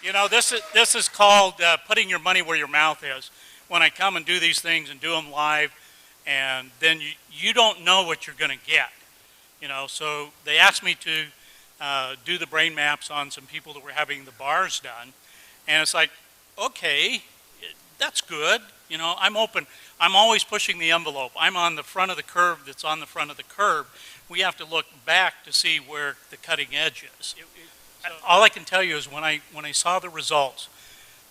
You know, this is called putting your money where your mouth is. When I come and do these things and do them live, and then you don't know what you're going to get. You know, so they asked me to do the brain maps on some people that were having the bars done, and it's like, okay, that's good. You know, I'm open. I'm always pushing the envelope. I'm on the front of the curve that's on the front of the curve. We have to look back to see where the cutting edge is. All I can tell you is when I saw the results,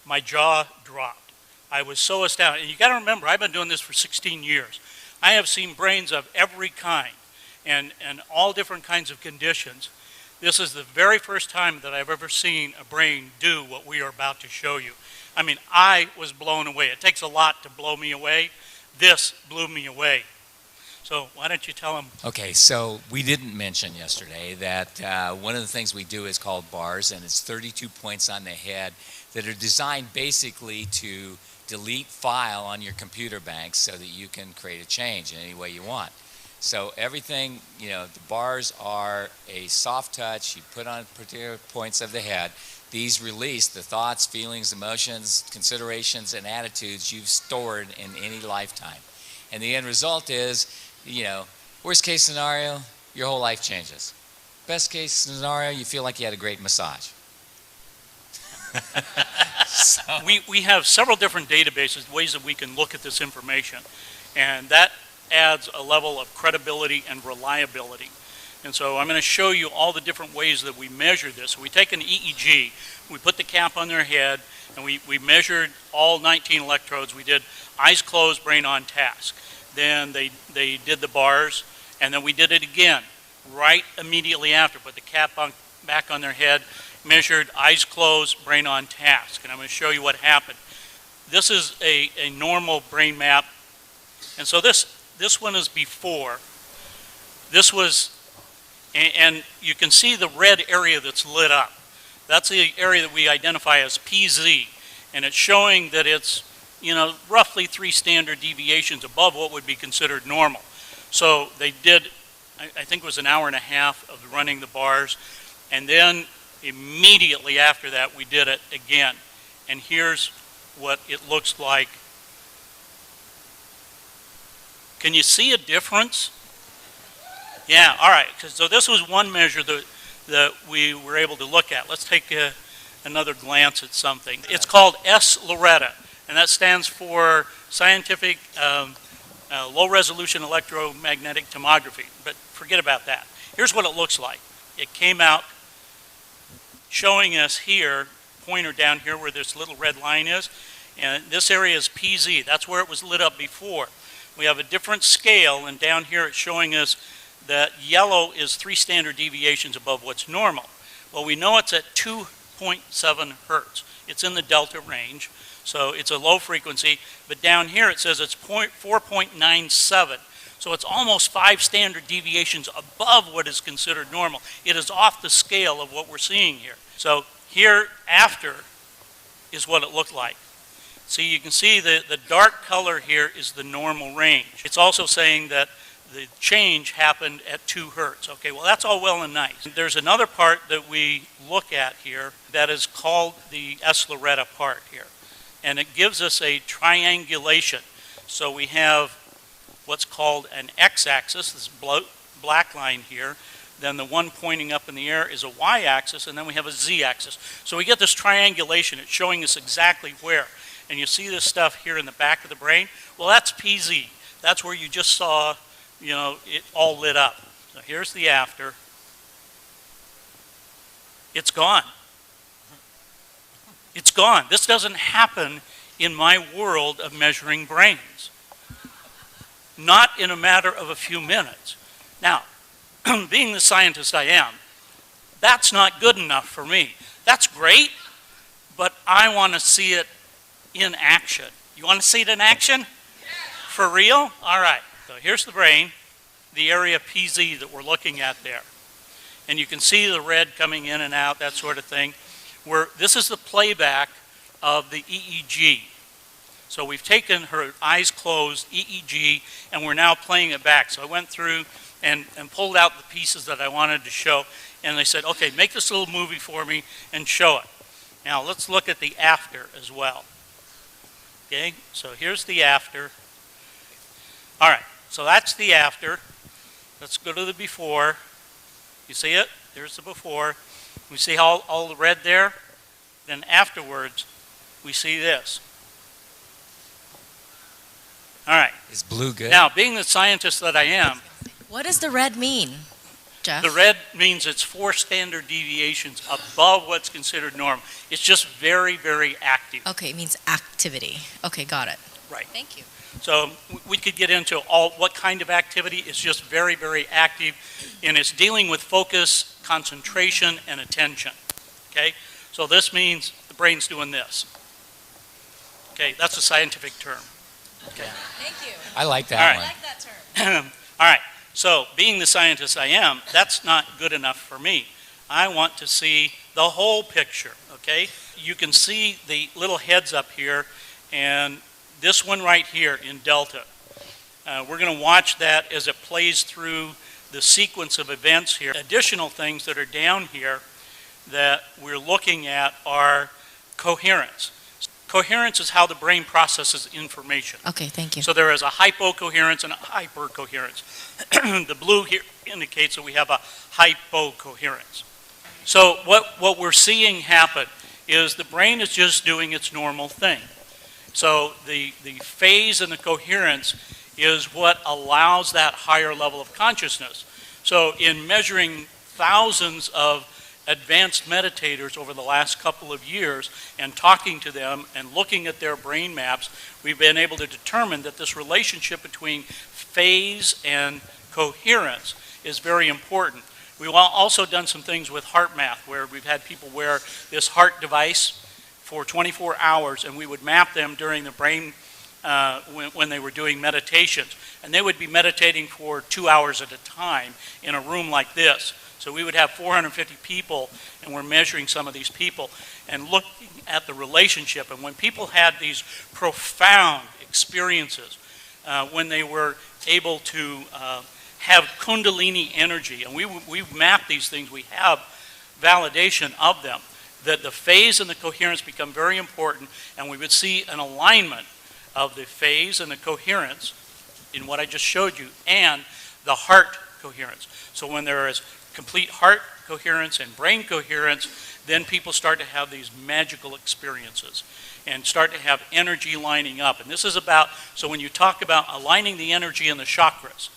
my jaw dropped. I was so astounded. And you got to remember, I've been doing this for 16 years. I have seen brains of every kind and all different kinds of conditions. This is the very first time that I've ever seen a brain do what we are about to show you. I mean, I was blown away. It takes a lot to blow me away. This blew me away. So why don't you tell them? Okay, so we didn't mention yesterday that one of the things we do is called bars, and it's 32 points on the head that are designed basically to delete file on your computer bank so that you can create a change in any way you want. So everything, you know, the bars are a soft touch. You put on particular points of the head. These release the thoughts, feelings, emotions, considerations, and attitudes you've stored in any lifetime. And the end result is, you know, worst case scenario, your whole life changes. Best case scenario, you feel like you had a great massage. So. We have several different databases, ways that we can look at this information, and that adds a level of credibility and reliability. And so I'm going to show you all the different ways that we measure this. So we take an EEG, we put the cap on their head, and we measured all 19 electrodes. We did eyes closed, brain on task. Then they did the bars, and then we did it again right immediately after. Put the cap back on their head, measured eyes closed, brain on task. And I'm going to show you what happened. This is a normal brain map. And so this one is before. This was, and you can see the red area that's lit up. That's the area that we identify as PZ. And it's showing that it's, you know, roughly 3 standard deviations above what would be considered normal. So they did, I think it was an hour and a half of running the bars. And then immediately after that, we did it again. And here's what it looks like. Can you see a difference? Yeah, all right. So this was one measure that we were able to look at. Let's take another glance at something. It's called S-Loretta, and that stands for Scientific Low-Resolution Electromagnetic Tomography. But forget about that. Here's what it looks like. It came out showing us here, pointer down here where this little red line is, and this area is PZ. That's where it was lit up before. We have a different scale, and down here it's showing us that yellow is 3 standard deviations above what's normal. Well, we know it's at 2.7 hertz. It's in the delta range, so it's a low frequency, but down here it says it's 4.97. So it's almost 5 standard deviations above what is considered normal. It is off the scale of what we're seeing here. So here after is what it looked like. See, you can see the dark color here is the normal range. It's also saying that the change happened at 2 hertz. Okay, well that's all well and nice. There's another part that we look at here that is called the S-Loretta part here. And it gives us a triangulation. So we have what's called an x-axis, this black line here. Then the one pointing up in the air is a y-axis, and then we have a z-axis. So we get this triangulation. It's showing us exactly where. And you see this stuff here in the back of the brain? Well, that's PZ. That's where you just saw, you know, it all lit up. So here's the after. It's gone. It's gone. This doesn't happen in my world of measuring brains. Not in a matter of a few minutes. Now, being the scientist I am, that's not good enough for me. That's great, but I want to see it in action. You want to see it in action? Yeah. For real? All right. So here's the brain, the area PZ that we're looking at there. And you can see the red coming in and out, that sort of thing. This is the playback of the EEG. So we've taken her eyes closed EEG, and we're now playing it back. So I went through and pulled out the pieces that I wanted to show, and they said, okay, make this little movie for me and show it. Now let's look at the after as well. Okay, so here's the after. All right, so that's the after. Let's go to the before. You see it? There's the before. We see all the red there. Then afterwards, we see this. All right. Is blue good? Now, being the scientist that I am, What does the red mean, Jeff? the red means it's 4 standard deviations above what's considered normal. It's just very, very active. Okay, it means activity. Okay, got it. Right. Thank you. So we could get into what kind of activity. It's just very, very active, and it's dealing with focus, concentration, and attention. Okay? So this means the brain's doing this. Okay, that's a scientific term. Okay. Thank you. I like that All right. one. I like that term. All right, so being the scientist I am, that's not good enough for me. I want to see the whole picture, okay? You can see the little heads up here, and this one right here in delta. We're going to watch that as it plays through the sequence of events here. Additional things that are down here that we're looking at are coherence. Coherence is how the brain processes information. Okay, thank you. So there is a hypocoherence and a hypercoherence. The blue here indicates that we have a hypocoherence. So what we're seeing happen is the brain is just doing its normal thing. So the phase and the coherence is what allows that higher level of consciousness. So in measuring thousands of advanced meditators over the last couple of years and talking to them and looking at their brain maps, we've been able to determine that this relationship between phase and coherence is very important. We've also done some things with heart math where we've had people wear this heart device for 24 hours, and we would map them during the brain when they were doing meditations. And they would be meditating for 2 hours at a time in a room like this. So we would have 450 people, and we're measuring some of these people and looking at the relationship. And when people had these profound experiences, when they were able to have kundalini energy, and we've mapped these things, we have validation of them, that the phase and the coherence become very important, and we would see an alignment of the phase and the coherence in what I just showed you, and the heart coherence. So when there is complete heart coherence and brain coherence, then people start to have these magical experiences and start to have energy lining up. And this is about, so when you talk about aligning the energy in the chakras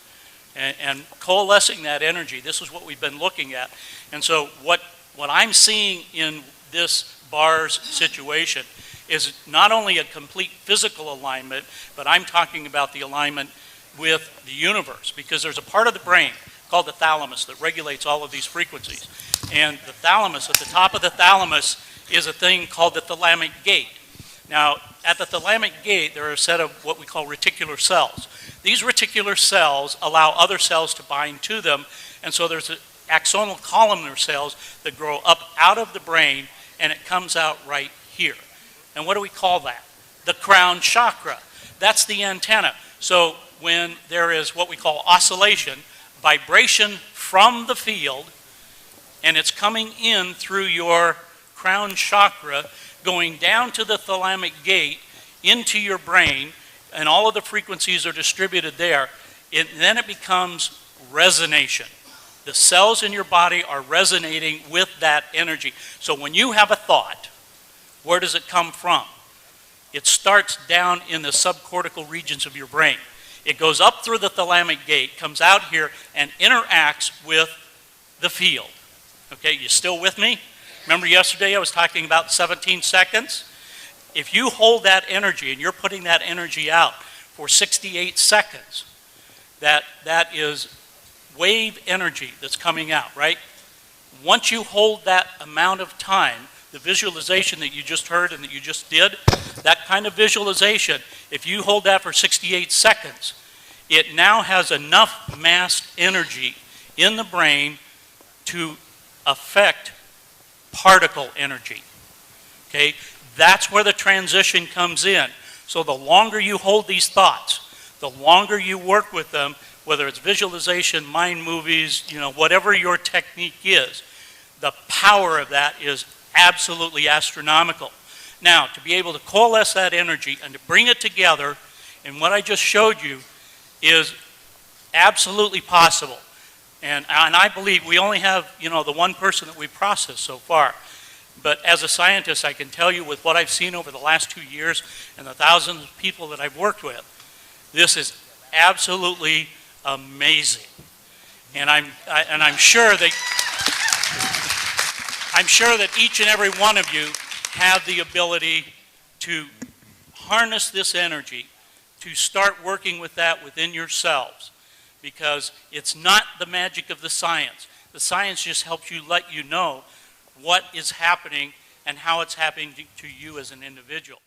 and coalescing that energy, this is what we've been looking at. And so what I'm seeing in this bars situation is not only a complete physical alignment, but I'm talking about the alignment with the universe, because there's a part of the brain called the thalamus that regulates all of these frequencies. And the thalamus, at the top of the thalamus, is a thing called the thalamic gate. Now, at the thalamic gate, there are a set of what we call reticular cells. These reticular cells allow other cells to bind to them, and so there's axonal columnar cells that grow up out of the brain, and it comes out right here. And what do we call that? The crown chakra. That's the antenna. So when there is what we call oscillation, vibration from the field, and it's coming in through your crown chakra, going down to the thalamic gate, into your brain, and all of the frequencies are distributed there, then it becomes resonation. The cells in your body are resonating with that energy. So when you have a thought, where does it come from? It starts down in the subcortical regions of your brain. It goes up through the thalamic gate, comes out here, and interacts with the field. Okay, you still with me? Remember yesterday I was talking about 17 seconds? If you hold that energy and you're putting that energy out for 68 seconds, that is wave energy that's coming out, right? Once you hold that amount of time, the visualization that you just heard and that you just did, that kind of visualization, if you hold that for 68 seconds, it now has enough massed energy in the brain to affect particle energy. Okay? That's where the transition comes in. So the longer you hold these thoughts, the longer you work with them, whether it's visualization, mind movies, whatever your technique is, the power of that is absolutely astronomical. Now, to be able to coalesce that energy and to bring it together in what I just showed you is absolutely possible. And I believe we only have, the one person that we've processed so far. But as a scientist, I can tell you with what I've seen over the last 2 years and the thousands of people that I've worked with, this is absolutely amazing. And I'm sure that each and every one of you have the ability to harness this energy, to start working with that within yourselves, because it's not the magic of the science. The science just helps you let you know what is happening and how it's happening to you as an individual.